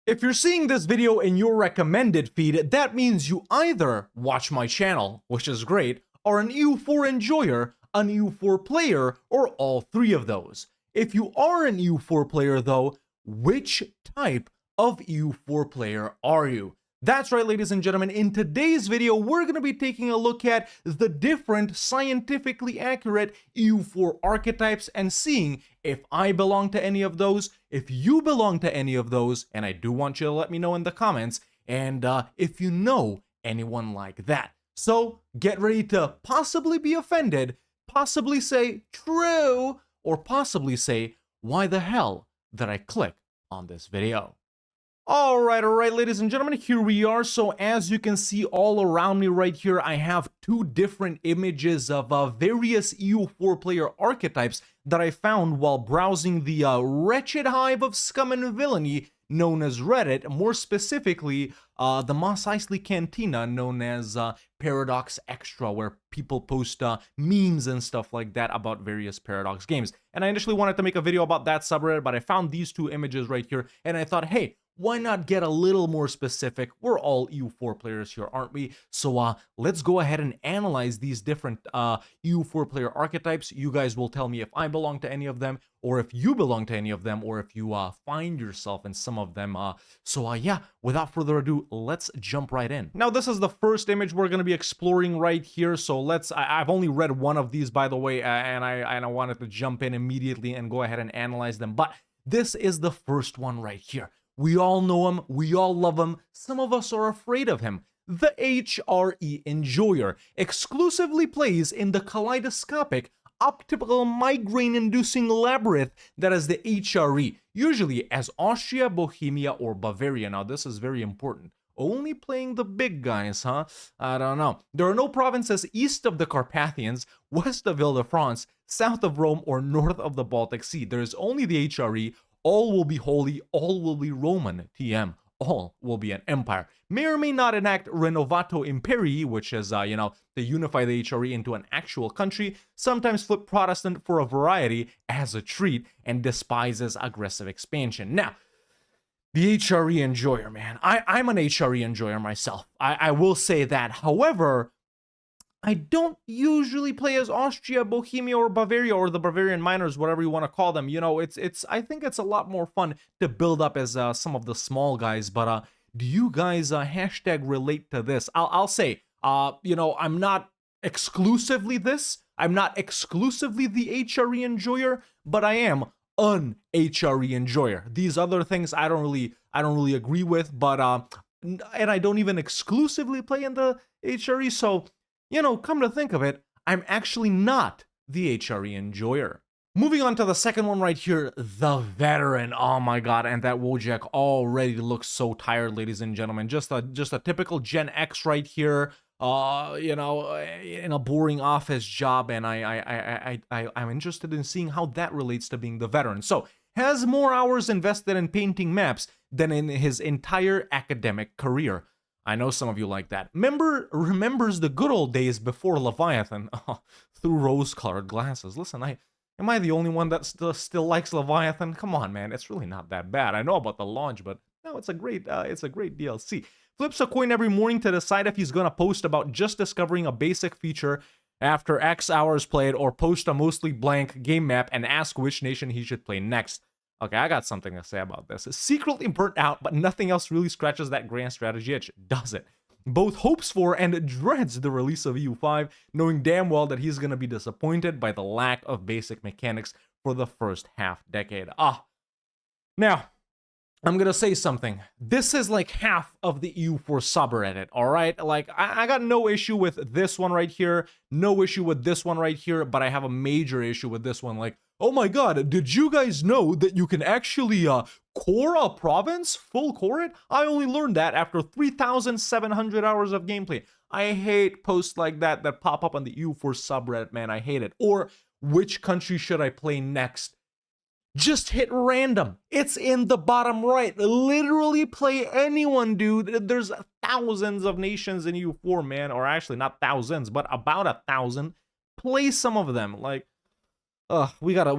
If you're seeing this video in your recommended feed, that means you either watch my channel, which is great, are an EU4 enjoyer, an EU4 player, or all three of those. If you are an EU4 player though, which type of EU4 player are you? That's right, ladies and gentlemen, in today's video, we're going to be taking a look at the different scientifically accurate EU4 archetypes and seeing if I belong to any of those, if you belong to any of those, and I do want you to let me know in the comments, and if you know anyone like that. So get ready to possibly be offended, possibly say true, or possibly say, why the hell did I click on this video? All right, ladies and gentlemen, here we are. So as you can see all around me right here, I have two different images of various EU4 player archetypes that I found while browsing the wretched hive of scum and villainy known as Reddit, more specifically the Mos Eisley Cantina known as ParadoxExtra, where people post memes and stuff like that about various Paradox games. And I initially wanted to make a video about that subreddit, but I found these two images right here, and I thought, hey, why not get a little more specific? We're all EU4 players here, aren't we? So let's go ahead and analyze these different EU4 player archetypes. You guys will tell me if I belong to any of them, or if you belong to any of them, or if you find yourself in some of them. Yeah, without further ado, let's jump right in. Now, this is the first image we're going to be exploring right here. So I've only read one of these, by the way, and I wanted to jump in immediately and go ahead and analyze them. But this is the first one right here. We all know him, we all love him, some of us are afraid of him. The HRE Enjoyer exclusively plays in the kaleidoscopic, optical migraine-inducing labyrinth that is the HRE, usually as Austria, Bohemia, or Bavaria. Now this is very important. Only playing the big guys, huh? I don't know. There are no provinces east of the Carpathians, west of Ile-de-France, south of Rome, or north of the Baltic Sea. There is only the HRE. All will be holy, all will be Roman, TM, all will be an empire. May or may not enact Renovato Imperii, which is, to unify the HRE into an actual country, sometimes flip Protestant for a variety as a treat, and despises aggressive expansion. Now, the HRE enjoyer, man. I'm an HRE enjoyer myself. I will say that. However, I don't usually play as Austria, Bohemia, or Bavaria, or the Bavarian Miners, whatever you want to call them. You know, I think it's a lot more fun to build up as some of the small guys. But do you guys hashtag relate to this? I'll say, I'm not exclusively this. I'm not exclusively the HRE enjoyer, but I am an HRE enjoyer. These other things I don't really agree with, but and I don't even exclusively play in the HRE, so come to think of it, I'm actually not the HRE enjoyer. Moving on to the second one right here, the veteran. Oh my god, and that Wojak already looks so tired, ladies and gentlemen. Just a typical Gen X right here. In a boring office job, and I'm interested in seeing how that relates to being the veteran. So, has more hours invested in painting maps than in his entire academic career. I know some of you like that. Remembers the good old days before Leviathan through rose-colored glasses. Listen, am I the only one that still likes Leviathan? Come on, man, it's really not that bad. I know about the launch, but no, it's a great DLC. Flips a coin every morning to decide if he's gonna post about just discovering a basic feature after X hours played, or post a mostly blank game map and ask which nation he should play next. Okay, I got something to say about this. It's secretly burnt out, but nothing else really scratches that grand strategy itch, does it? Both hopes for and dreads the release of EU5, knowing damn well that he's going to be disappointed by the lack of basic mechanics for the first half decade. Now, I'm going to say something. This is like half of the EU4 subreddit, all right? Like, I got no issue with this one right here, no issue with this one right here, but I have a major issue with this one. Like, oh my god, did you guys know that you can actually core a province? Full core it? I only learned that after 3,700 hours of gameplay. I hate posts like that pop up on the EU4 subreddit, man. I hate it. Or, which country should I play next? Just hit random. It's in the bottom right. Literally play anyone, dude. There's thousands of nations in EU4, man. Or actually, not thousands, but about 1,000. Play some of them. Like, we gotta,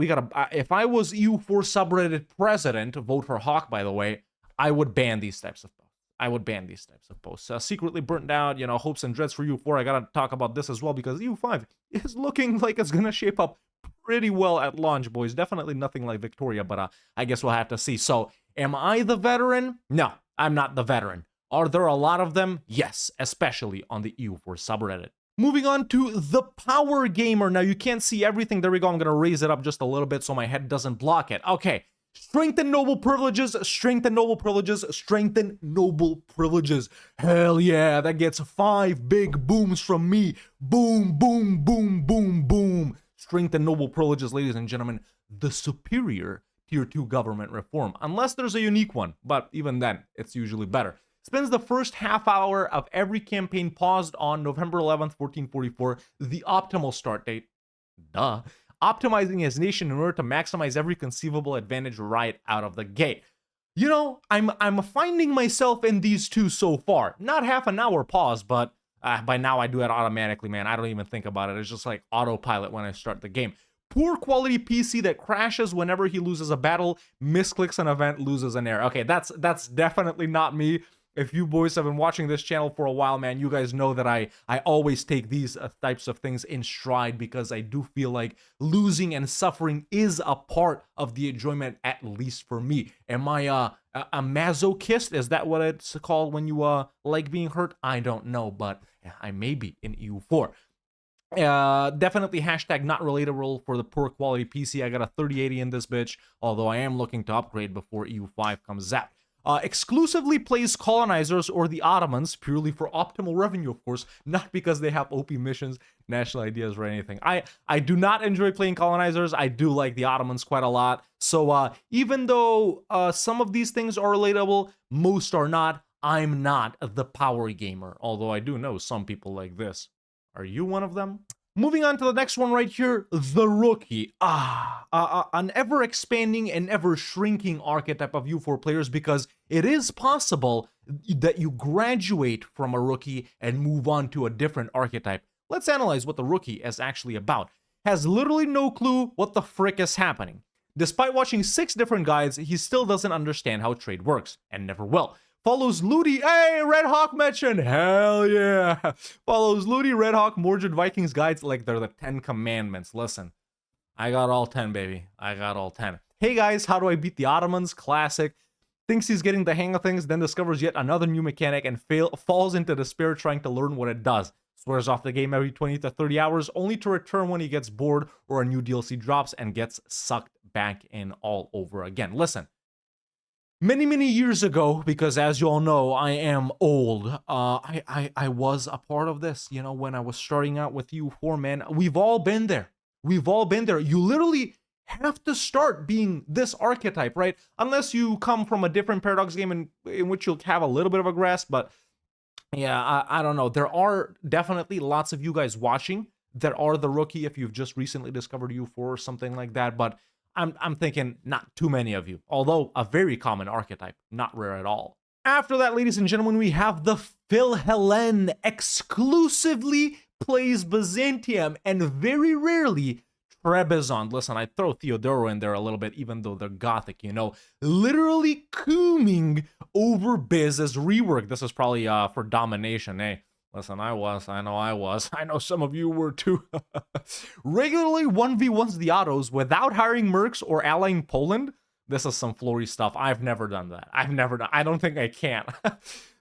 if I was EU4 subreddit president, vote for Hawk, by the way, I would ban these types of posts. I would ban these types of posts. Secretly burnt out, you know, hopes and dreads for EU4. I gotta talk about this as well because EU5 is looking like it's gonna shape up pretty well at launch, boys. Definitely nothing like Victoria, but I guess we'll have to see. So, am I the veteran? No, I'm not the veteran. Are there a lot of them? Yes, especially on the EU4 subreddit. Moving on to the Power Gamer. Now, you can't see everything. There we go. I'm gonna raise it up just a little bit so my head doesn't block it. Okay. Strengthen noble privileges, strengthen noble privileges, strengthen noble privileges. Hell yeah, that gets 5 big booms from me. Boom, boom, boom, boom, boom. Strengthen noble privileges, ladies and gentlemen. The superior tier 2 government reform. Unless there's a unique one, but even then, it's usually better. Spends the first half hour of every campaign paused on November 11th, 1444, the optimal start date. Duh. Optimizing his nation in order to maximize every conceivable advantage right out of the gate. You know, I'm finding myself in these two so far. Not half an hour pause, but by now I do it automatically, man. I don't even think about it. It's just like autopilot when I start the game. Poor quality PC that crashes whenever he loses a battle, misclicks an event, loses an air. Okay, that's definitely not me. If you boys have been watching this channel for a while, man, you guys know that I always take these types of things in stride because I do feel like losing and suffering is a part of the enjoyment, at least for me. Am I a masochist? Is that what it's called when you like being hurt? I don't know, but I may be in EU4. Definitely hashtag not relatable for the poor quality PC. I got a 3080 in this bitch, although I am looking to upgrade before EU5 comes out. Exclusively plays colonizers or the Ottomans purely for optimal revenue, of course, not because they have OP missions, national ideas, or anything. I do not enjoy playing colonizers. I do like the Ottomans quite a lot. So even though some of these things are relatable, most are not. I'm not the power gamer, although I do know some people like this. Are you one of them? Moving on to the next one right here, the Rookie. An ever-expanding and ever-shrinking archetype of EU4 players because it is possible that you graduate from a Rookie and move on to a different archetype. Let's analyze what the Rookie is actually about. Has literally no clue what the frick is happening. Despite watching 6 different guides, he still doesn't understand how trade works, and never will. Follows Ludi, hey, Red Hawk mention, hell yeah. Follows Ludi, Red Hawk, Mordred Vikings guides like they're the 10 commandments. Listen, I got all 10, baby. I got all 10. Hey guys, how do I beat the Ottomans? Classic. Thinks he's getting the hang of things, then discovers yet another new mechanic and falls into despair trying to learn what it does. Swears off the game every 20 to 30 hours, only to return when he gets bored or a new DLC drops and gets sucked back in all over again. Listen. Many years ago, because as you all know, I am old, I was a part of this, you know, when I was starting out with EU4, man. We've all been there. We've all been there. You literally have to start being this archetype, right? Unless you come from a different Paradox game in which you'll have a little bit of a grasp, but yeah, I don't know. There are definitely lots of you guys watching that are the Rookie if you've just recently discovered EU4 or something like that, but I'm thinking not too many of you, although a very common archetype, not rare at all. After that, ladies and gentlemen, we have the Philhellene, exclusively plays Byzantium and very rarely Trebizond. Listen, I throw Theodoro in there a little bit, even though they're Gothic, you know. Literally cooming over Biz's rework. This is probably for domination, eh? Listen, I know some of you were too. Regularly 1v1s the Ottos without hiring mercs or allying Poland. This is some flory stuff. I've never done that. I don't think I can.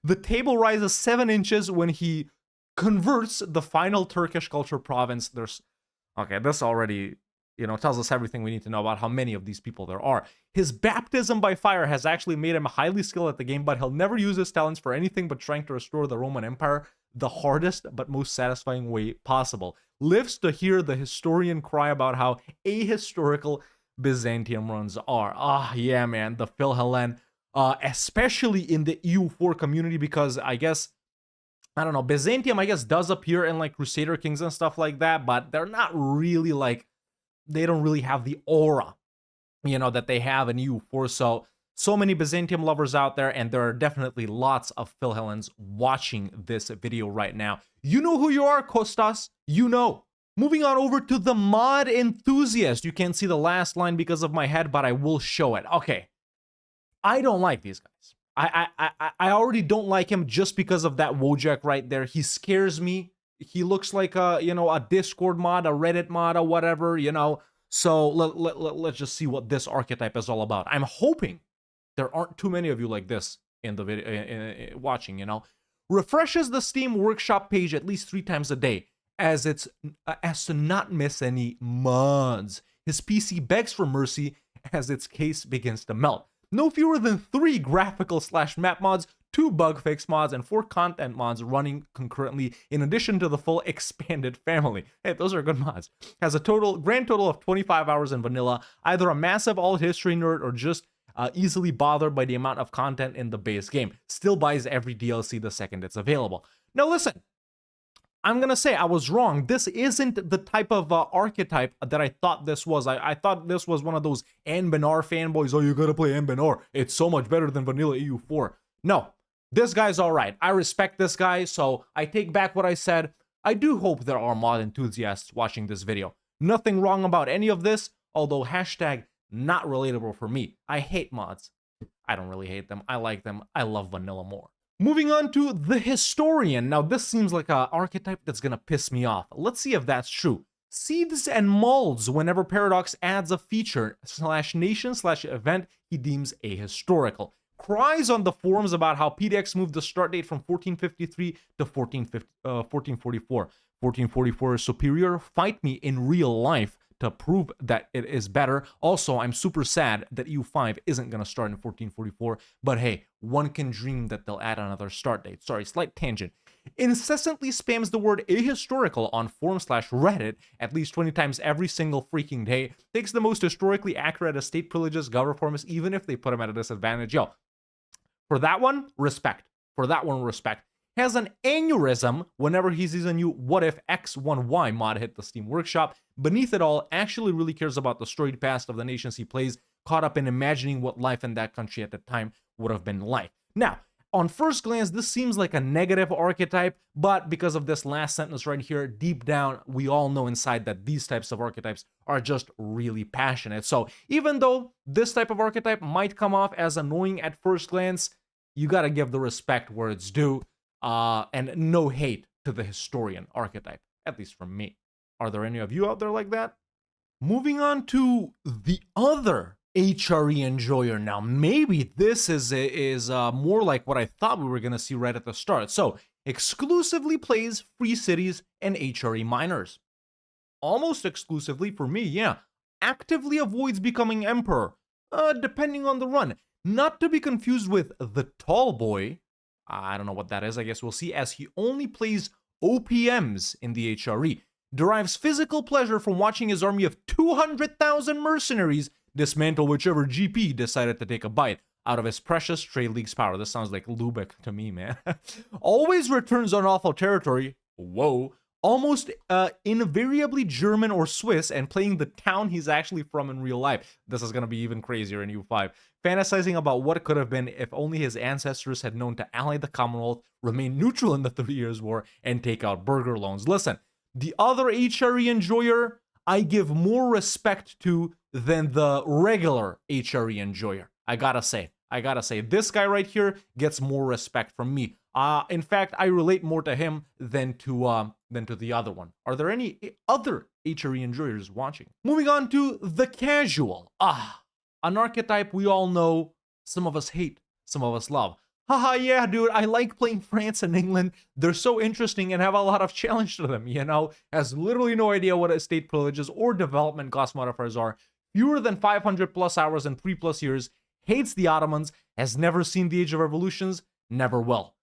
The table rises 7 inches when he converts the final Turkish culture province. Okay, this already, you know, tells us everything we need to know about how many of these people there are. His baptism by fire has actually made him highly skilled at the game, but he'll never use his talents for anything but trying to restore the Roman Empire the hardest but most satisfying way possible. Lives to hear the historian cry about how ahistorical Byzantium runs are. Yeah, man, the Philhellene, especially in the EU4 community, because I guess, I don't know, Byzantium, I guess, does appear in like Crusader Kings and stuff like that, but they're not really like, they don't really have the aura, you know, that they have in EU4. So many Byzantium lovers out there, and there are definitely lots of Philhellenes watching this video right now. You know who you are, Kostas. You know. Moving on over to the mod enthusiast. You can't see the last line because of my head, but I will show it. Okay. I don't like these guys. I already don't like him just because of that Wojak right there. He scares me. He looks like a, you know, a Discord mod, a Reddit mod, or whatever, you know. So let's just see what this archetype is all about. I'm hoping there aren't too many of you like this in the video watching, you know. Refreshes the Steam Workshop page at least 3 times a day, as to not miss any mods. His PC begs for mercy as its case begins to melt. No fewer than 3 graphical/map mods, 2 bug fix mods, and 4 content mods running concurrently, in addition to the full expanded family. Hey, those are good mods. Has a grand total of 25 hours in vanilla. Either a massive alt history nerd or just easily bothered by the amount of content in the base game. Still buys every DLC the second it's available. Now listen, I'm gonna say I was wrong. This isn't the type of archetype that I thought this was. I thought this was one of those Anbenar fanboys. Oh, you gotta play Anbenar. It's so much better than vanilla EU4. No, this guy's alright. I respect this guy, so I take back what I said. I do hope there are mod enthusiasts watching this video. Nothing wrong about any of this, although hashtag not relatable for me. I hate mods. I don't really hate them. I like them. I love vanilla more. Moving on to the Historian. Now, this seems like an archetype that's gonna piss me off. Let's see if that's true. Seethes and molds whenever Paradox adds a feature /nation/event he deems ahistorical. Cries on the forums about how PDX moved the start date from 1453 to 1444. 1444 is superior. Fight me in real life to prove that it is better. Also, I'm super sad that EU5 isn't going to start in 1444, but hey, one can dream that they'll add another start date. Sorry, slight tangent. Incessantly spams the word ahistorical on forum/Reddit at least 20 times every single freaking day. Takes the most historically accurate as state privileges, government, even if they put him at a disadvantage. Yo, for that one, respect. For that one, respect. Has an aneurysm whenever he sees a new What If X1Y mod hit the Steam Workshop. Beneath it all, actually really cares about the storied past of the nations he plays, caught up in imagining what life in that country at the time would have been like. Now, on first glance, this seems like a negative archetype, but because of this last sentence right here, deep down, we all know inside that these types of archetypes are just really passionate. So even though this type of archetype might come off as annoying at first glance, you gotta give the respect where it's due. And no hate to the Historian archetype, at least from me. Are there any of you out there like that? Moving on to the other HRE enjoyer. Now, maybe this is more like what I thought we were going to see right at the start. So, exclusively plays free cities and HRE miners. Almost exclusively for me, yeah. Actively avoids becoming emperor, depending on the run. Not to be confused with the tall boy. I don't know what that is, I guess we'll see, as he only plays OPMs in the HRE. Derives physical pleasure from watching his army of 200,000 mercenaries dismantle whichever GP decided to take a bite out of his precious Trade League's power. This sounds like Lubeck to me, man. Always returns unlawful territory. Whoa. Almost invariably German or Swiss, and playing the town he's actually from in real life. This is going to be even crazier in EU5. Fantasizing about what it could have been if only his ancestors had known to ally the Commonwealth, remain neutral in the 30 Years' War, and take out burger loans. Listen, the other HRE enjoyer, I give more respect to than the regular HRE enjoyer. I gotta say, this guy right here gets more respect from me. In fact, I relate more to him than to the other one. Are there any other HRE enjoyers watching? Moving on to the casual. An archetype we all know, some of us hate, some of us love. Haha, yeah, dude, I like playing France and England. They're so interesting and have a lot of challenge to them, you know? Has literally no idea what estate privileges or development cost modifiers are. Fewer than 500 plus hours in 3+ years. Hates the Ottomans. Has never seen the Age of Revolutions. Never will.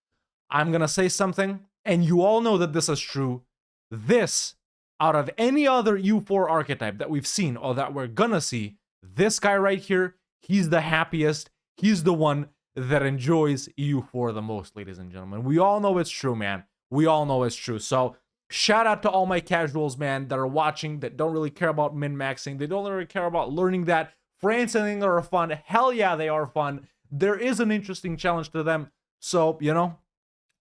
I'm gonna say something, and you all know that this is true. This, out of any other EU4 archetype that we've seen or that we're gonna see, this guy right here, he's the happiest. He's the one that enjoys EU4 the most, ladies and gentlemen. We all know it's true, man. We all know it's true. So, shout out to all my casuals, man, that are watching, that don't really care about min-maxing. They don't really care about learning that France and England are fun. Hell yeah, they are fun. There is an interesting challenge to them. So, you know,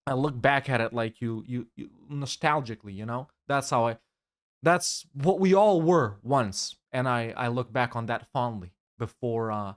I look back at it like you nostalgically, you know? That's what we all were once. And I look back on that fondly before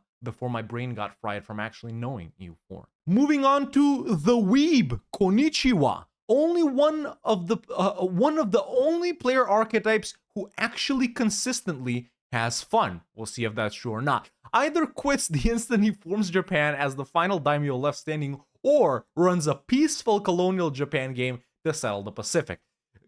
my brain got fried from actually knowing EU4. Moving on to the Weeb, Konnichiwa. Only one of the only player archetypes who actually consistently has fun. We'll see if that's true or not. Either quits the instant he forms Japan as the final daimyo left standing, or runs a peaceful colonial Japan game to settle the Pacific.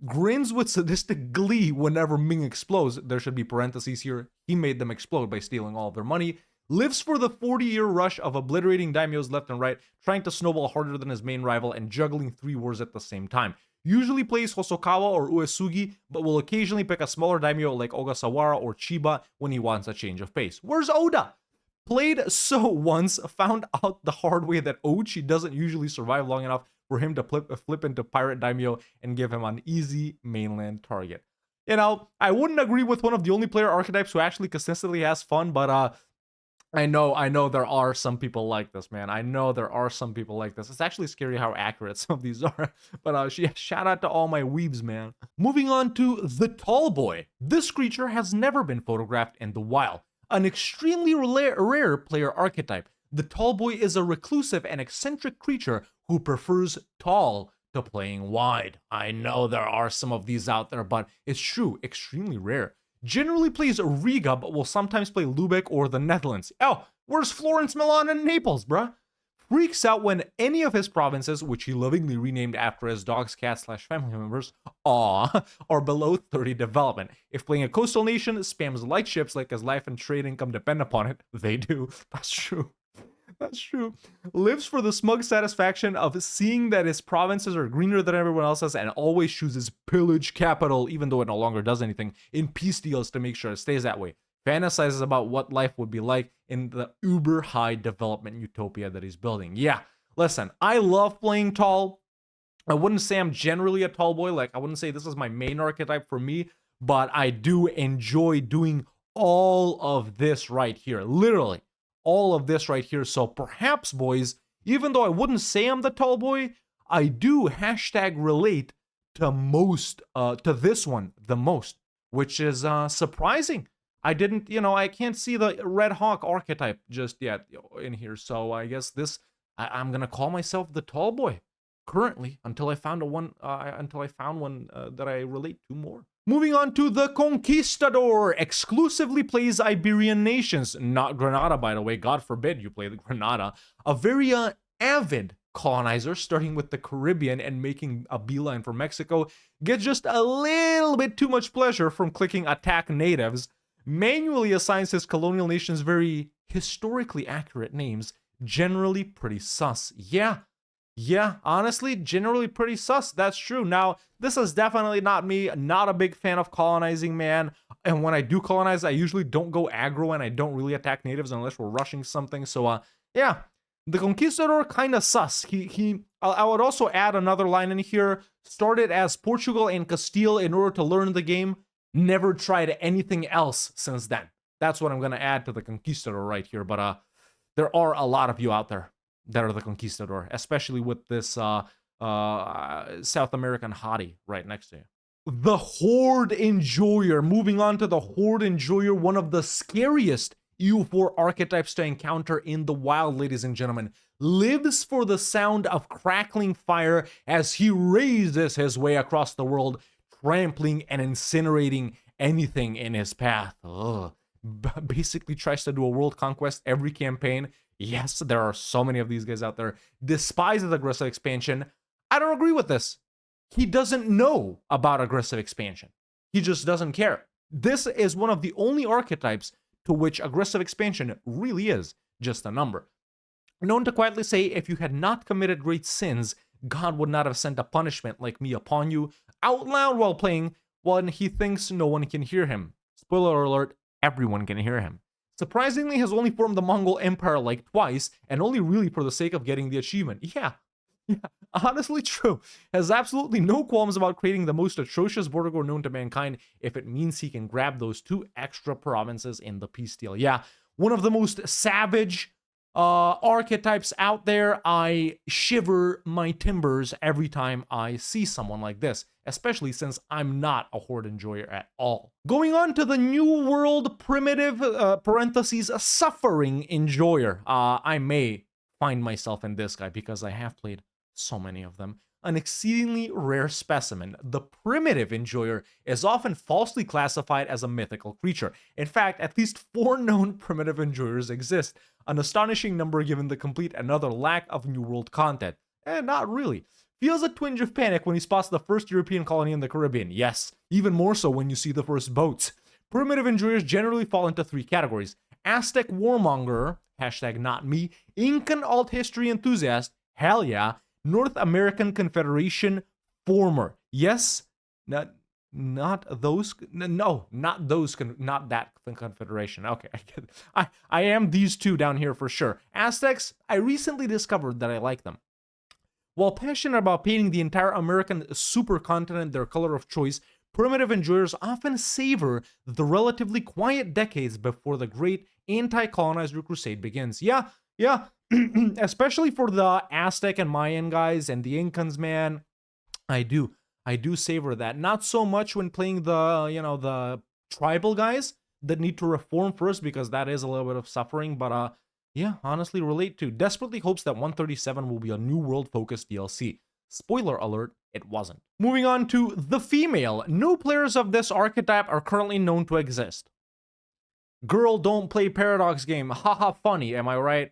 Grins with sadistic glee whenever Ming explodes. There should be parentheses here. He made them explode by stealing all of their money. Lives for the 40-year rush of obliterating daimyos left and right, trying to snowball harder than his main rival and juggling 3 wars at the same time. Usually plays Hosokawa or Uesugi, but will occasionally pick a smaller daimyo like Ogasawara or Chiba when he wants a change of pace. Where's Oda? Played so once, found out the hard way that Ochi doesn't usually survive long enough for him to flip into Pirate Daimyo and give him an easy mainland target. You know, I wouldn't agree with one of the only player archetypes who actually consistently has fun, but I know there are some people like this, man. I know there are some people like this. It's actually scary how accurate some of these are. But shout out to all my weebs, man. Moving on to the Tall Boy. This creature has never been photographed in the wild. An extremely rare player archetype. The Tall Boy is a reclusive and eccentric creature who prefers tall to playing wide. I know there are some of these out there, but it's true, extremely rare. Generally plays Riga, but will sometimes play Lubeck or the Netherlands. Oh, where's Florence, Milan, and Naples, bruh? Freaks out when any of his provinces, which he lovingly renamed after his dogs, cats, / family members, are below 30 development. If playing a coastal nation, spams light ships like his life and trade income depend upon it. They do. That's true. That's true. Lives for the smug satisfaction of seeing that his provinces are greener than everyone else's and always chooses pillage capital, even though it no longer does anything, in peace deals to make sure it stays that way. Fantasizes about what life would be like in the uber high development utopia that he's building. Yeah, listen, I love playing tall. I wouldn't say I'm generally a tall boy. Like, I wouldn't say this is my main archetype for me, but I do enjoy doing all of this right here. Literally. All of this right here. So perhaps, boys, even though I wouldn't say I'm the tall boy, I do #relate to this one the most, which is surprising. I didn't, I can't see the Red Hawk archetype just yet in here. So I guess I'm gonna call myself the tall boy currently until I found one that I relate to more. Moving on to the Conquistador, exclusively plays Iberian nations, not Granada, by the way. God forbid you play the Granada. A very avid colonizer, starting with the Caribbean and making a beeline for Mexico. Gets just a little bit too much pleasure from clicking attack natives. Manually assigns his colonial nations very historically accurate names. Generally pretty sus. Yeah, honestly, generally pretty sus. That's true. Now, this is definitely not me. Not a big fan of colonizing, man. And when I do colonize, I usually don't go aggro and I don't really attack natives unless we're rushing something. So, yeah, the Conquistador kind of sus. I would also add another line in here. Started as Portugal and Castile in order to learn the game. Never tried anything else since then. That's what I'm going to add to the Conquistador right here. But there are a lot of you out there that are the Conquistador, especially with this South American hottie right next to you. The Horde Enjoyer. Moving on to the Horde Enjoyer, one of the scariest EU4 archetypes to encounter in the wild, ladies and gentlemen. Lives for the sound of crackling fire as he raises his way across the world, trampling and incinerating anything in his path. Basically tries to do a world conquest every campaign. Yes, there are so many of these guys out there. Despises aggressive expansion. I don't agree with this. He doesn't know about aggressive expansion. He just doesn't care. This is one of the only archetypes to which aggressive expansion really is just a number. Known to quietly say, if you had not committed great sins, God would not have sent a punishment like me upon you, out loud while playing, when he thinks no one can hear him. Spoiler alert, everyone can hear him. Surprisingly, has only formed the Mongol Empire like twice, and only really for the sake of getting the achievement. Yeah, honestly true. Has absolutely no qualms about creating the most atrocious border war known to mankind if it means he can grab those 2 extra provinces in the peace deal. Yeah, one of the most savage archetypes out there. I shiver my timbers every time I see someone like this, especially since I'm not a Horde Enjoyer at all. Going on to the New World Primitive, parentheses, Suffering Enjoyer. I may find myself in this guy because I have played so many of them. An exceedingly rare specimen, the primitive enjoyer is often falsely classified as a mythical creature. In fact, at least 4 known primitive enjoyers exist, an astonishing number given the complete and utter lack of New World content. Not really. Feels a twinge of panic when he spots the first European colony in the Caribbean. Yes, even more so when you see the first boats. Primitive enjoyers generally fall into 3 categories. Aztec warmonger, hashtag not me, Incan alt history enthusiast, hell yeah, North American Confederation former. Yes, not those. No, not those. Not that confederation. Okay, I get it. I am these 2 down here for sure. Aztecs, I recently discovered that I like them. While passionate about painting the entire American supercontinent their color of choice, primitive enjoyers often savor the relatively quiet decades before the great anti-colonizer crusade begins. Yeah. Especially for the Aztec and Mayan guys and the Incans, man. I do savor that. Not so much when playing the, the tribal guys that need to reform first, because that is a little bit of suffering, but yeah, honestly relate to. Desperately hopes that 137 will be a New World focused DLC. Spoiler alert, it wasn't. Moving on to the female. No players of this archetype are currently known to exist. Girl, don't play Paradox game. Haha, funny, am I right?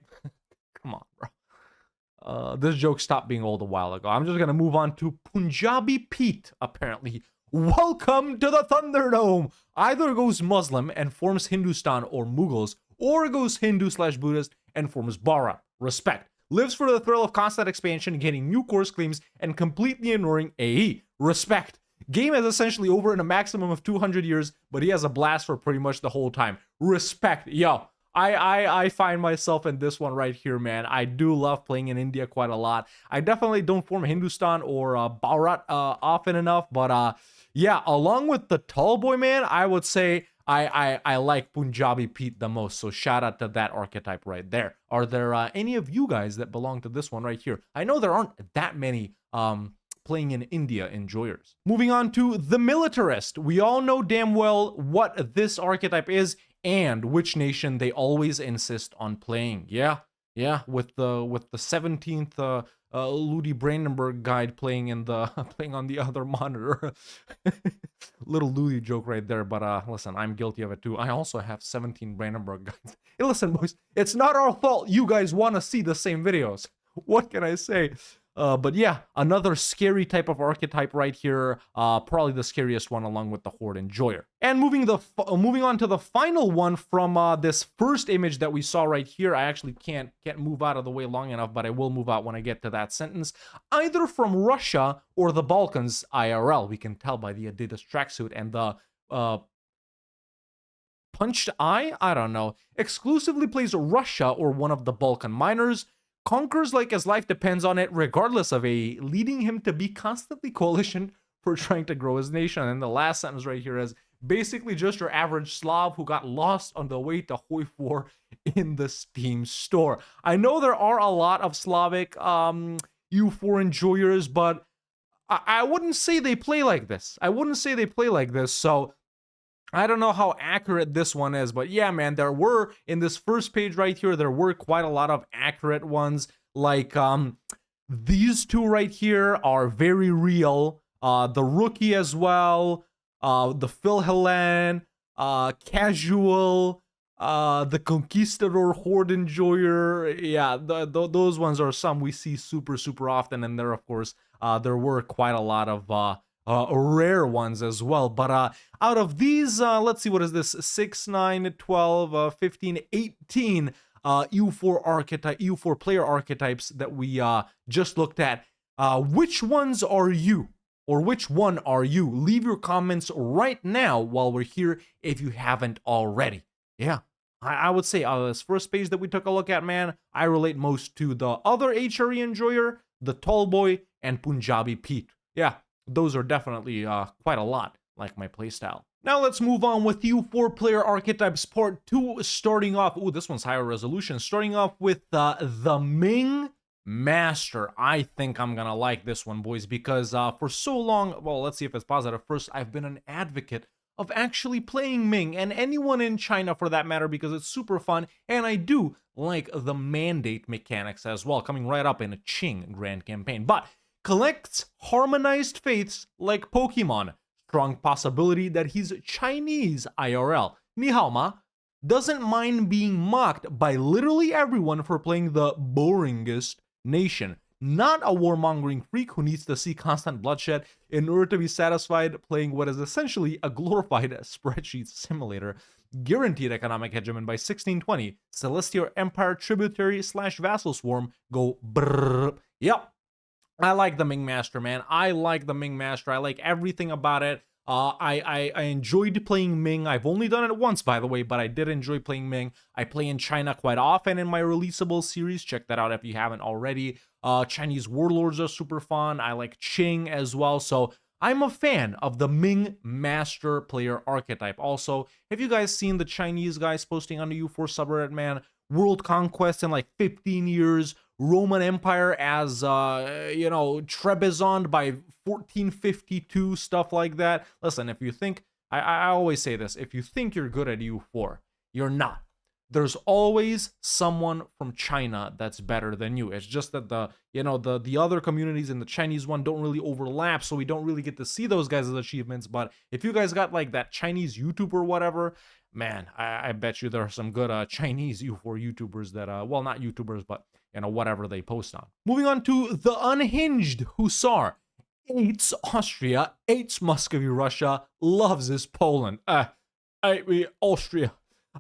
Come on, bro. This joke stopped being old a while ago. I'm just gonna move on to Punjabi Pete, apparently. Welcome to the Thunderdome! Either goes Muslim and forms Hindustan or Mughals, or goes Hindu/Buddhist and forms Bharat. Respect. Lives for the thrill of constant expansion, gaining new course claims, and completely ignoring AE. Respect. Game is essentially over in a maximum of 200 years, but he has a blast for pretty much the whole time. Respect. Yo, I find myself in this one right here, man. I do love playing in India quite a lot. I definitely don't form Hindustan or Bharat often enough, but yeah, along with the tall boy, man, I would say I like Punjabi Pete the most, so shout out to that archetype right there. Are there any of you guys that belong to this one right here? I know there aren't that many playing in India enjoyers. Moving on to the militarist. We all know damn well what this archetype is and which nation they always insist on playing. Yeah, with the 17th Ludi Brandenburg guide playing on the other monitor. Little Ludi joke right there, but listen, I'm guilty of it too. I also have 17 Brandenburg guides. Hey, listen, boys, it's not our fault you guys want to see the same videos. What can I say? But yeah, another scary type of archetype right here. Probably the scariest one along with the Horde Enjoyer. And moving on to the final one from this first image that we saw right here. I actually can't move out of the way long enough, but I will move out when I get to that sentence. Either from Russia or the Balkans IRL. We can tell by the Adidas tracksuit and the punched eye? I don't know. Exclusively plays Russia or one of the Balkan minors. Conquers like his life depends on it, regardless of AE, leading him to be constantly coalitioned for trying to grow his nation. And the last sentence right here is basically just your average Slav who got lost on the way to EU4 in the Steam store. I know there are a lot of Slavic EU4 enjoyers, but I wouldn't say they play like this. So I don't know how accurate this one is, but yeah, man, there were, in this first page right here, there were quite a lot of accurate ones. Like, these two right here are very real. The Rookie as well, the Philhellen, Casual, the Conquistador Horde Enjoyer. Yeah, those ones are some we see super often, and there, of course, there were quite a lot of rare ones as well. But out of these, let's see, what is this? 6, 9, 12, 15, 18 EU4 player archetypes that we just looked at. Which ones are you? Or which one are you? Leave your comments right now while we're here if you haven't already. Yeah, I would say this first page that we took a look at, man, I relate most to the other HRE Enjoyer, the Tall Boy, and Punjabi Pete. Yeah, those are definitely quite a lot like my playstyle. Now let's move on with EU4 player archetypes part 2, starting off, this one's higher resolution, starting off with the Ming Master. I think I'm gonna like this one, boys, because for so long, well, let's see if it's positive first, I've been an advocate of actually playing Ming, and anyone in China for that matter, because it's super fun, and I do like the mandate mechanics as well, coming right up in a Qing Grand Campaign. But collects harmonized faiths like Pokemon. Strong possibility that he's Chinese IRL. Ni hao ma. Doesn't mind being mocked by literally everyone for playing the boringest nation. Not a warmongering freak who needs to see constant bloodshed in order to be satisfied playing what is essentially a glorified spreadsheet simulator. Guaranteed economic hegemon by 1620. Celestial Empire tributary / vassal swarm go brrrr. Yep. I like the Ming Master, man. I like the Ming Master. I like everything about it. I enjoyed playing Ming. I've only done it once, by the way, but I did enjoy playing Ming. I play in China quite often in my releasable series. Check that out if you haven't already. Chinese warlords are super fun. I like Qing as well. So I'm a fan of the Ming Master player archetype. Also, have you guys seen the Chinese guys posting on the EU4 subreddit, man? World conquest in like 15 years. Roman Empire as, Trebizond by 1452, stuff like that. Listen, if you think, I always say this, if you think you're good at EU4, you're not. There's always someone from China that's better than you. It's just that the other communities in the Chinese one don't really overlap, so we don't really get to see those guys' achievements. But if you guys got like that Chinese YouTuber or whatever, man, I bet you there are some good Chinese EU4 YouTubers that, well, not YouTubers, but whatever they post on. Moving on to the unhinged Hussar. Hates Austria, hates Muscovy, Russia, loves his Poland. Austria.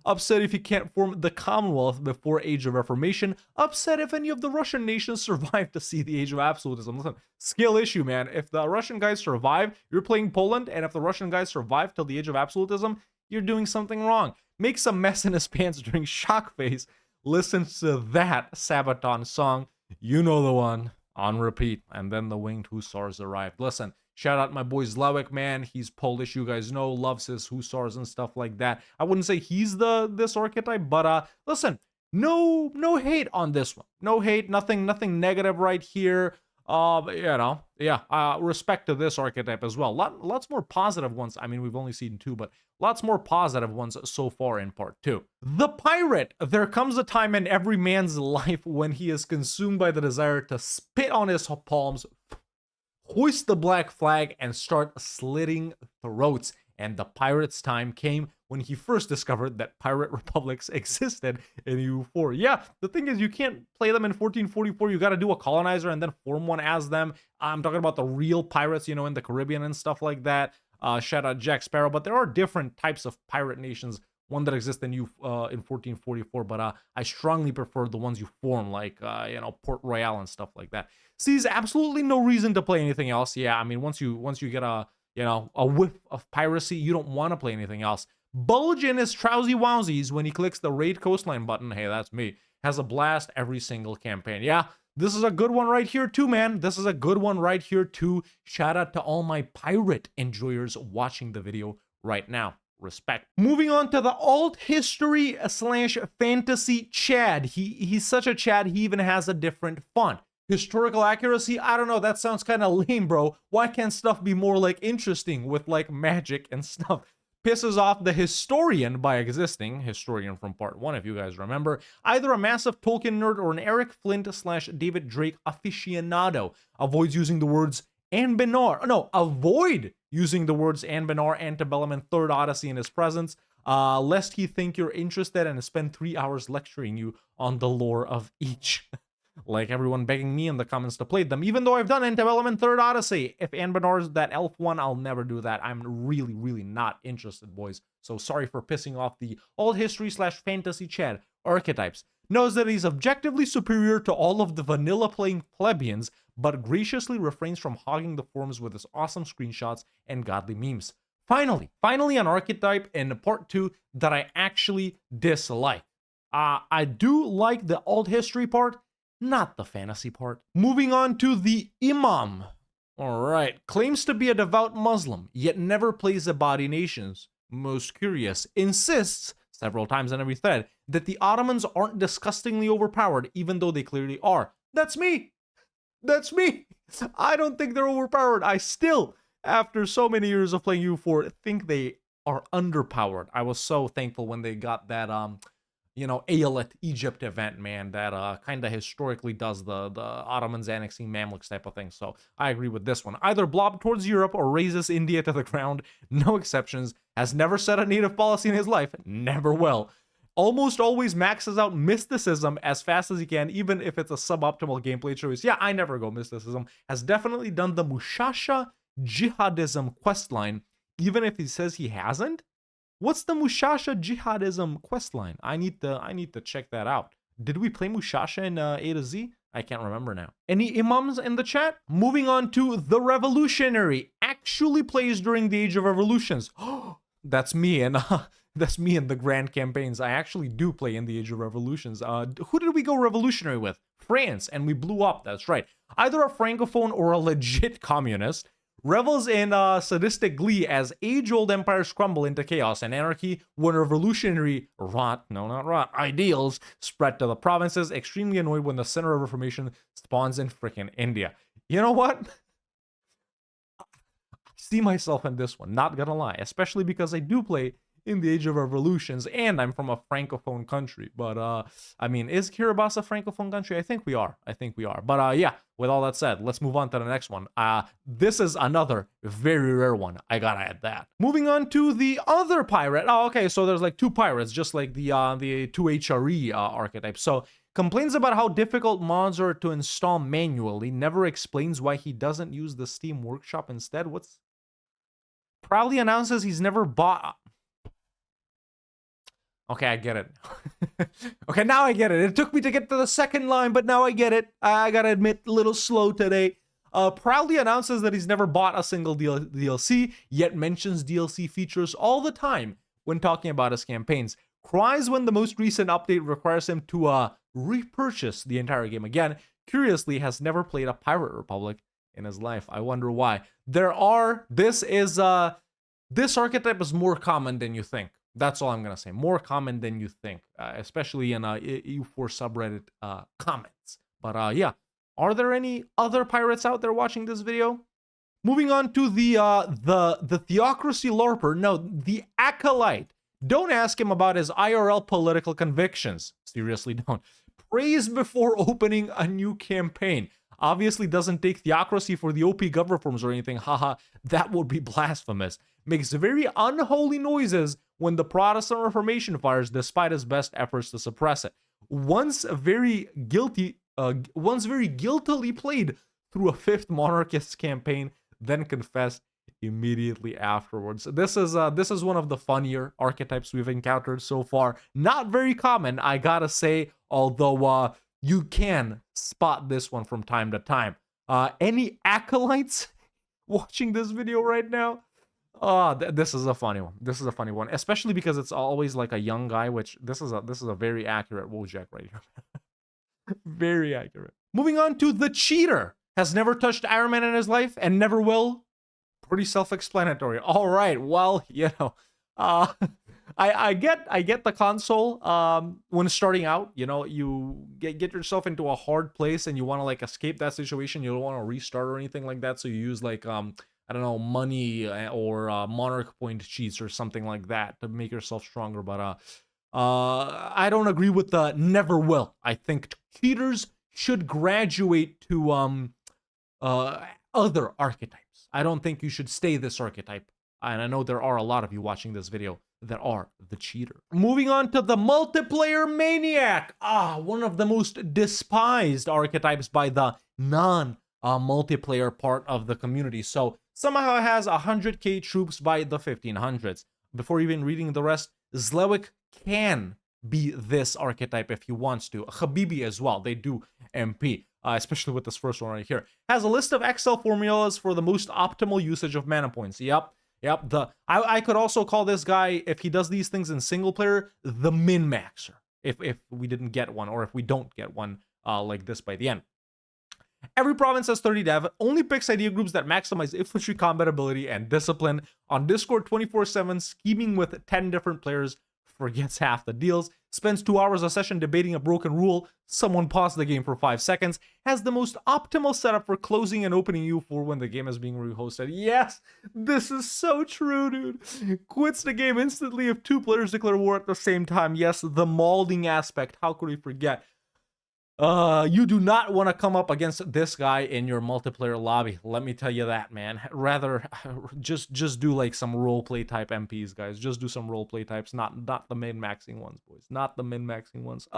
Upset if he can't form the Commonwealth before Age of Reformation. Upset if any of the Russian nations survive to see the Age of Absolutism. Listen, skill issue, man. If the Russian guys survive, you're playing Poland, and if the Russian guys survive till the Age of Absolutism, you're doing something wrong. Makes a mess in his pants during shock phase. Listens to that Sabaton song, you know the one, on repeat, and then the winged Hussars arrived. Listen, shout out my boy Zlawek, man. He's Polish, you guys know, loves his Hussars and stuff like that. I wouldn't say he's this archetype, but listen, no hate on this one. No hate, nothing negative right here. Respect to this archetype as well. Lots more positive ones. I mean, we've only seen 2, but lots more positive ones so far in part 2. The pirate. There comes a time in every man's life when he is consumed by the desire to spit on his palms, hoist the black flag, and start slitting throats. And the pirate's time came when he first discovered that pirate republics existed in EU4. Yeah, the thing is, you can't play them in 1444. You got to do a colonizer and then form one as them. I'm talking about the real pirates, in the Caribbean and stuff like that. Shout out Jack Sparrow. But there are different types of pirate nations, one that exists in 1444. But I strongly prefer the ones you form, like, Port Royal and stuff like that. Sees absolutely no reason to play anything else. Yeah, I mean, once you get a whiff of piracy, you don't want to play anything else. Bulge in his trousy wowsies when he clicks the raid coastline button. Hey, that's me. Has a blast every single campaign. Yeah, this is a good one right here too, man. This is a good one right here too. Shout out to all my pirate enjoyers watching the video right now. Respect. Moving on to the alt history / fantasy Chad. He's such a Chad, he even has a different font. Historical accuracy, I don't know, that sounds kind of lame, bro. Why can't stuff be more like interesting with like magic and stuff? Pisses off the historian by existing, historian from part 1 if you guys remember, either a massive Tolkien nerd or an Eric Flint / David Drake aficionado. Avoid using the words avoid using the words Anbenar, Antebellum, and Third Odyssey in his presence, lest he think you're interested and spend 3 hours lecturing you on the lore of each. Like everyone begging me in the comments to play them, even though I've done Antebellum and Third Odyssey. If Anbenar's that elf one, I'll never do that. I'm really not interested, boys. So sorry for pissing off the alt history / fantasy Chad archetypes. Knows that he's objectively superior to all of the vanilla playing plebeians, but graciously refrains from hogging the forums with his awesome screenshots and godly memes. Finally an archetype in part 2 that I actually dislike. I do like the alt history part, not the fantasy part. Moving on to the Imam. Alright, claims to be a devout Muslim, yet never plays the body nations. Most curious. Insists, several times in every thread, that the Ottomans aren't disgustingly overpowered, even though they clearly are. That's me! That's me! I don't think they're overpowered. I still, after so many years of playing EU4, think they are underpowered. I was so thankful when they got that, you know, Aeolite Egypt event, man, that kind of historically does the Ottomans annexing Mamluks type of thing. So I agree with this one. Either blob towards Europe or raises India to the ground. No exceptions. Has never set a native policy in his life. Never will. Almost always maxes out mysticism as fast as he can, even if it's a suboptimal gameplay choice. Yeah, I never go mysticism. Has definitely done the Mushasha jihadism questline, even if he says he hasn't. What's the Mushasha jihadism questline? I need to check that out. Did we play Mushasha in A to Z? I can't remember now. Any imams in the chat? Moving on to the Revolutionary. Actually plays during the Age of Revolutions. That's me, and that's me in the grand campaigns. I actually do play in the Age of Revolutions. Who did we go revolutionary with? France, and we blew up. That's right. Either a francophone or a legit communist. Revels in sadistic glee as age-old empires crumble into chaos and anarchy when revolutionary ideals spread to the provinces, extremely annoyed when the center of reformation spawns in frickin' India. You know what? I see myself in this one, not gonna lie, especially because I do play in the Age of Revolutions, and I'm from a francophone country. But I mean, is Kiribati a francophone country? I think we are. But yeah, with all that said, let's move on to the next one. This is another very rare one. I gotta add that. Moving on to the other pirate. Oh, okay, so there's like two pirates, just like the two HRE archetypes. So complains about how difficult mods are to install manually. Never explains why he doesn't use the Steam Workshop instead. Proudly announces he's never bought. Okay, I get it. Okay, now I get it. It took me to get to the second line, but now I get it. I gotta admit, a little slow today. Proudly announces that he's never bought a single DLC, yet mentions DLC features all the time when talking about his campaigns. Cries when the most recent update requires him to repurchase the entire game again. Curiously, has never played a Pirate Republic in his life. I wonder why. This archetype is more common than you think. That's all I'm gonna say. More common than you think, especially in EU4 subreddit comments. But yeah, are there any other pirates out there watching this video? Moving on to the Theocracy LARPer. No, the Acolyte. Don't ask him about his IRL political convictions. Seriously, don't. Praise before opening a new campaign. Obviously doesn't take Theocracy for the OP gov reforms or anything. Haha, that would be blasphemous. Makes very unholy noises when the Protestant Reformation fires, despite his best efforts to suppress it. Once very guiltily played through a fifth monarchist campaign, then confessed immediately afterwards. This is one of the funnier archetypes we've encountered so far. Not very common, I gotta say, although you can spot this one from time to time. Any acolytes watching this video right now? This is a funny one. This is a funny one, especially because it's always like a young guy, which this is a very accurate Wojak right here. Very accurate. Moving on to the Cheater. Has never touched Iron Man in his life and never will. Pretty self-explanatory. All right, well, you know, I get the console when starting out. You know, you get yourself into a hard place and you want to like escape that situation. You don't want to restart or anything like that, so you use like I don't know, money or monarch point cheats or something like that to make yourself stronger. But I don't agree with the never will. I think cheaters should graduate to other archetypes. I don't think you should stay this archetype. And I know there are a lot of you watching this video that are the Cheater. Moving on to the Multiplayer Maniac. One of the most despised archetypes by the non-multiplayer part of the community. So somehow it has 100k troops by the 1500s. Before even reading the rest, Zlewick can be this archetype if he wants to. Habibi as well, they do MP, especially with this first one right here. Has a list of Excel formulas for the most optimal usage of mana points. Yep. I could also call this guy, if he does these things in single player, the min-maxer. If we didn't get one, or if we don't get one like this by the end. Every province has 30 dev, only picks idea groups that maximize infantry combat ability and discipline. On Discord 24/7, scheming with 10 different players, forgets half the deals. spends 2 hours a session debating a broken rule, someone paused the game for 5 seconds, has the most optimal setup for closing and opening EU4 when the game is being rehosted. Yes, this is so true, dude. Quits the game instantly if 2 players declare war at the same time. Yes, the mauling aspect, how could we forget? You do not want to come up against this guy in your multiplayer lobby. Let me tell you that, man. Rather, just do like some roleplay type MPs, guys. Just do some roleplay types, not the min-maxing ones, boys. Not the min-maxing ones.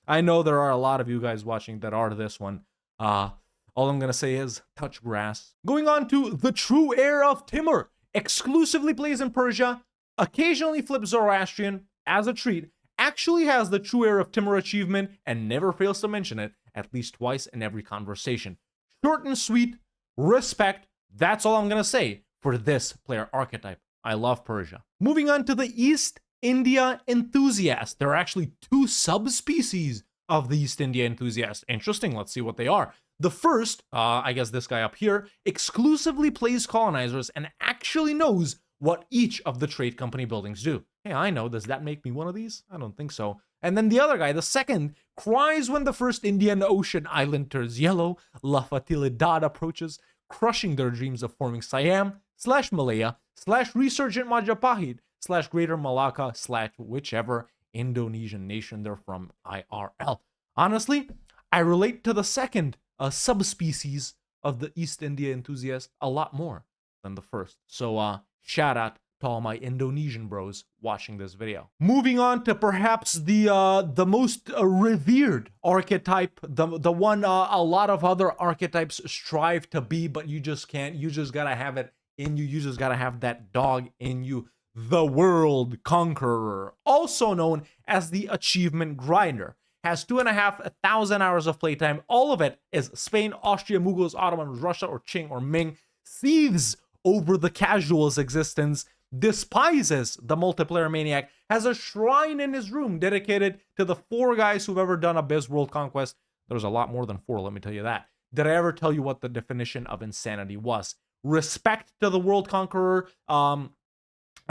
I know there are a lot of you guys watching that are this one. All I'm gonna say is touch grass. Going on to the true heir of Timur. Exclusively plays in Persia. Occasionally flips Zoroastrian as a treat. Actually has the true heir of Timur achievement and never fails to mention it at least twice in every conversation. Short and sweet, respect, that's all I'm gonna say for this player archetype. I love Persia. Moving on to the East India enthusiast. There are actually 2 subspecies of the East India enthusiast. Interesting, let's see what they are. The first, I guess this guy up here, exclusively plays colonizers and actually knows what each of the trade company buildings do. Hey, I know, does that make me one of these? I don't think so. And then the other guy, the second, cries when the first Indian Ocean island turns yellow, La Fatilidad approaches, crushing their dreams of forming Siam/Malaya/resurgent Majapahit /Greater Malacca/ whichever Indonesian nation they're from IRL. Honestly, I relate to the second subspecies of the East India enthusiast a lot more than the first. So, shout out to all my Indonesian bros watching this video. Moving on to perhaps the most revered archetype, the one a lot of other archetypes strive to be, but you just can't. You just gotta have it in you. You just gotta have that dog in you. The World Conqueror, also known as the Achievement Grinder, has 2,500 hours of playtime. All of it is Spain, Austria, Mughals, Ottomans, Russia, or Qing, or Ming. Seethes over the casual's existence, despises the multiplayer maniac, has a shrine in his room dedicated to the 4 guys who've ever done a Biz World Conquest. There's a lot more than 4, let me tell you that. Did I ever tell you what the definition of insanity was? Respect to the World Conqueror,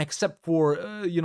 except for,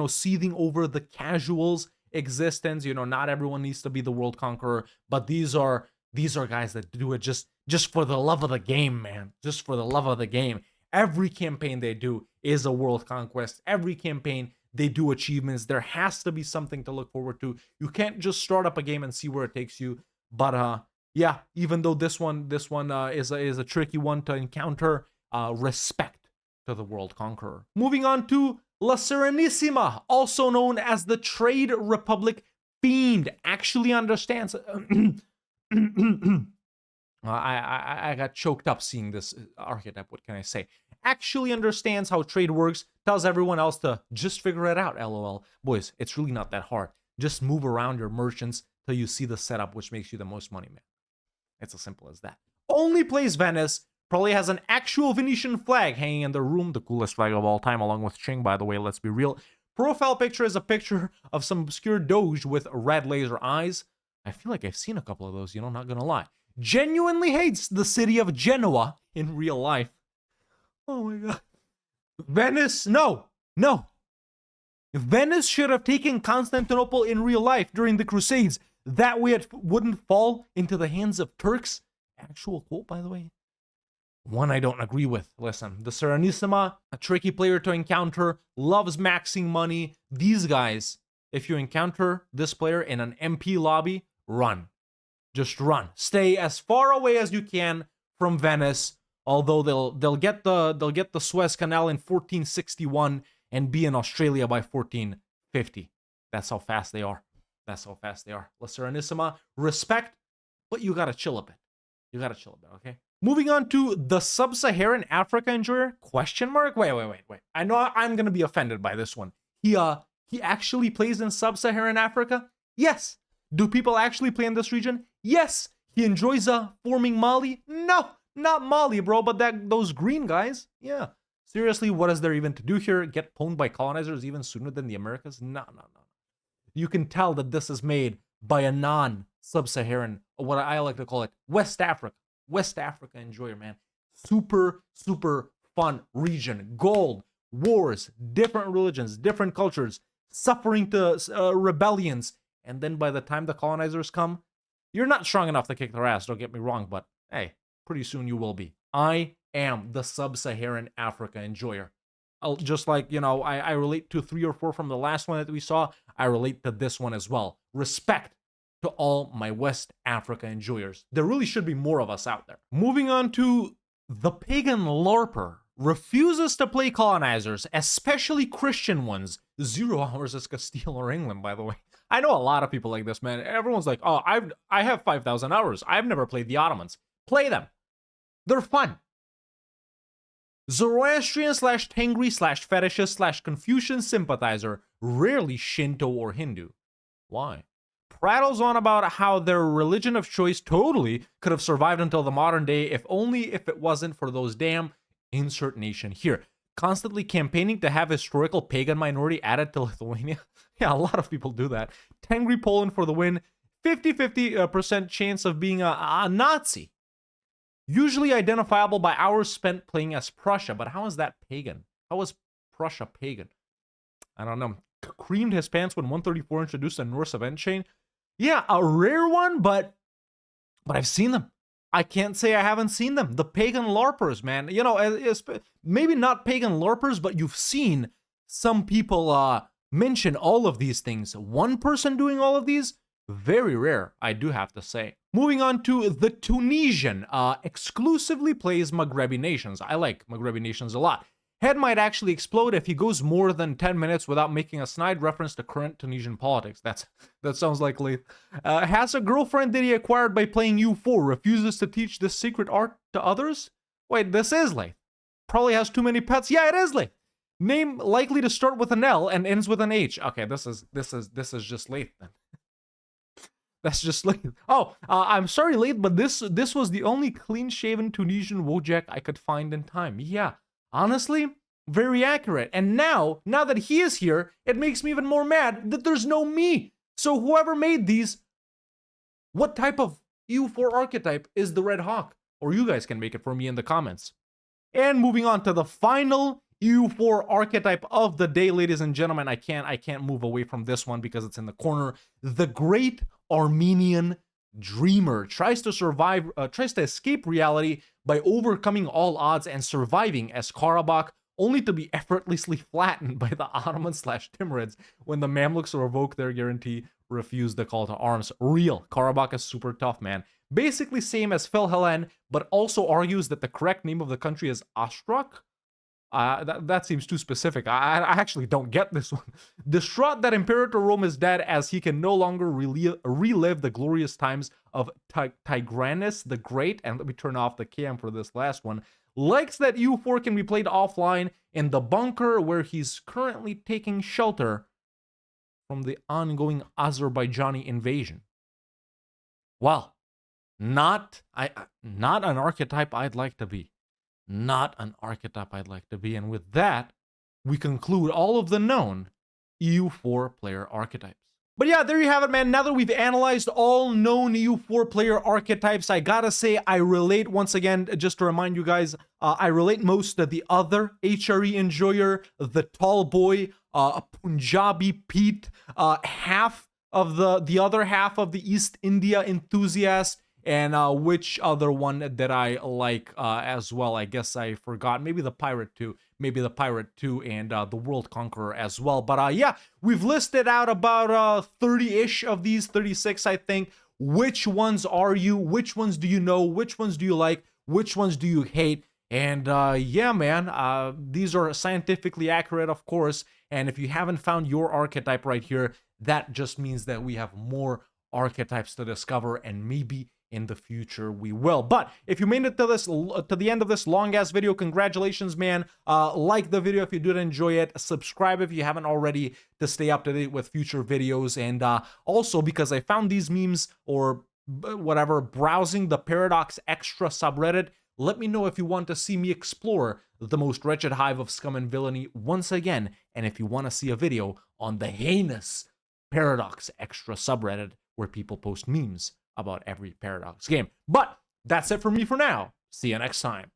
seething over the casual's existence. Not everyone needs to be the World Conqueror, but these are guys that do it just for the love of the game, man. Just for the love of the game. Every campaign they do is a world conquest. Every campaign they do achievements. There has to be something to look forward to. You can't just start up a game and see where it takes you. But yeah, even though this one is a tricky one to encounter, respect to the World Conqueror. Moving on to La Serenissima, also known as the Trade Republic Fiend, actually understands. I got choked up seeing this archetype. What can I say? Actually understands how trade works, tells everyone else to just figure it out, lol. Boys, it's really not that hard. Just move around your merchants till you see the setup which makes you the most money, man. It's as simple as that. Only plays Venice, probably has an actual Venetian flag hanging in the room, the coolest flag of all time, along with Qing, by the way, let's be real. Profile picture is a picture of some obscure doge with red laser eyes. I feel like I've seen a couple of those, not gonna lie. Genuinely hates the city of Genoa in real life. Oh my god. Venice, no. Venice should have taken Constantinople in real life during the Crusades. That way it wouldn't fall into the hands of Turks. Actual quote, by the way. One I don't agree with. Listen, the Serenissima, a tricky player to encounter, loves maxing money. These guys, if you encounter this player in an MP lobby, run. Just run. Stay as far away as you can from Venice. Although they'll get the Suez Canal in 1461 and be in Australia by 1450. That's how fast they are. La Serenissima, respect, but you gotta chill a bit. Okay? Moving on to the Sub-Saharan Africa enjoyer? Question mark? Wait. I know I'm gonna be offended by this one. He actually plays in Sub-Saharan Africa? Yes. Do people actually play in this region? Yes. He enjoys forming Mali? No, not Mali, bro, but those green guys? Yeah. Seriously, what is there even to do here? Get pwned by colonizers even sooner than the Americas? No. You can tell that this is made by a non-Sub-Saharan, what I like to call it, West Africa enjoyer, man. Super fun region. Gold, wars, different religions, different cultures, suffering to rebellions, and then by the time the colonizers come, you're not strong enough to kick their ass, don't get me wrong, but hey, pretty soon you will be. I am the sub-Saharan Africa enjoyer. Just like, you know, I relate to 3 or 4 from the last one that we saw, I relate to this one as well. Respect to all my West Africa enjoyers. There really should be more of us out there. Moving on to the pagan LARPer. Refuses to play colonizers, especially Christian ones. 0 hours as Castile or England, by the way. I know a lot of people like this, man. Everyone's like, oh, I have 5,000 hours. I've never played the Ottomans. Play them. They're fun. Zoroastrian / Tengri / fetishist / Confucian sympathizer, rarely Shinto or Hindu. Why? Prattles on about how their religion of choice totally could have survived until the modern day if it wasn't for those damn insert nation here. Constantly campaigning to have historical pagan minority added to Lithuania. Yeah, a lot of people do that. Tengri Poland for the win. 50-50% chance of being a Nazi. Usually identifiable by hours spent playing as Prussia, but how is that pagan? How is Prussia pagan? I don't know. Creamed his pants when 134 introduced a Norse event chain. Yeah, a rare one, but I've seen them. I can't say I haven't seen them. The pagan LARPers, man. You know, maybe not pagan LARPers, but you've seen some people mention all of these things. One person doing all of these? Very rare, I do have to say. Moving on to the Tunisian. Exclusively plays Maghrebi nations. I like Maghrebi nations a lot. Head might actually explode if he goes more than 10 minutes without making a snide reference to current Tunisian politics. That sounds like Leith. Has a girlfriend that he acquired by playing EU4. Refuses to teach this secret art to others? Wait, this is Leith. Probably has too many pets. Yeah, it is Leith. Name likely to start with an L and ends with an H. Okay, this is just Leith then. That's just Leith. Oh, I'm sorry, Leith, but this was the only clean-shaven Tunisian Wojak I could find in time. Yeah. Honestly, very accurate. And now that he is here, it makes me even more mad that there's no me. So whoever made these, what type of EU4 archetype is the Red Hawk? Or you guys can make it for me in the comments. And moving on to the final EU4 archetype of the day, ladies and gentlemen. I can't move away from this one because it's in the corner. The Great Armenian Dreamer tries to escape reality by overcoming all odds and surviving as Karabakh, only to be effortlessly flattened by the Ottomans / Timurids when the Mamluks revoke their guarantee, refuse the call to arms. Real. Karabakh is super tough, man. Basically same as Phil Helen, but also argues that the correct name of the country is Ostrak. That seems too specific. I actually don't get this one. Distraught that Imperator Rome is dead as he can no longer relive the glorious times of Tigranes the Great. And let me turn off the cam for this last one. Likes that EU4 can be played offline in the bunker where he's currently taking shelter from the ongoing Azerbaijani invasion. Well, not an archetype I'd like to be. Not an archetype I'd like to be. And with that, we conclude all of the known EU4 player archetypes. But yeah, there you have it, man. Now that we've analyzed all known EU4 player archetypes, I gotta say I relate, once again, just to remind you guys, I relate most to the other HRE enjoyer, the tall boy, Punjabi Pete, half of the other half of the East India enthusiast. And which other one that I like as well? I guess I forgot. Maybe the Pirate 2. Maybe the Pirate 2 and the World Conqueror as well. But yeah, we've listed out about 30-ish of these, 36 I think. Which ones are you? Which ones do you know? Which ones do you like? Which ones do you hate? And yeah, man, these are scientifically accurate, of course. And if you haven't found your archetype right here, that just means that we have more archetypes to discover, and maybe in the future we will. But if you made it to the end of this long ass video, congratulations, man. Like the video if you did enjoy it, subscribe if you haven't already to stay up to date with future videos. And also, because I found these memes or whatever browsing the ParadoxExtra subreddit, let me know if you want to see me explore the most wretched hive of scum and villainy once again, and if you want to see a video on the heinous ParadoxExtra subreddit where people post memes about every Paradox game. But that's it for me for now. See you next time.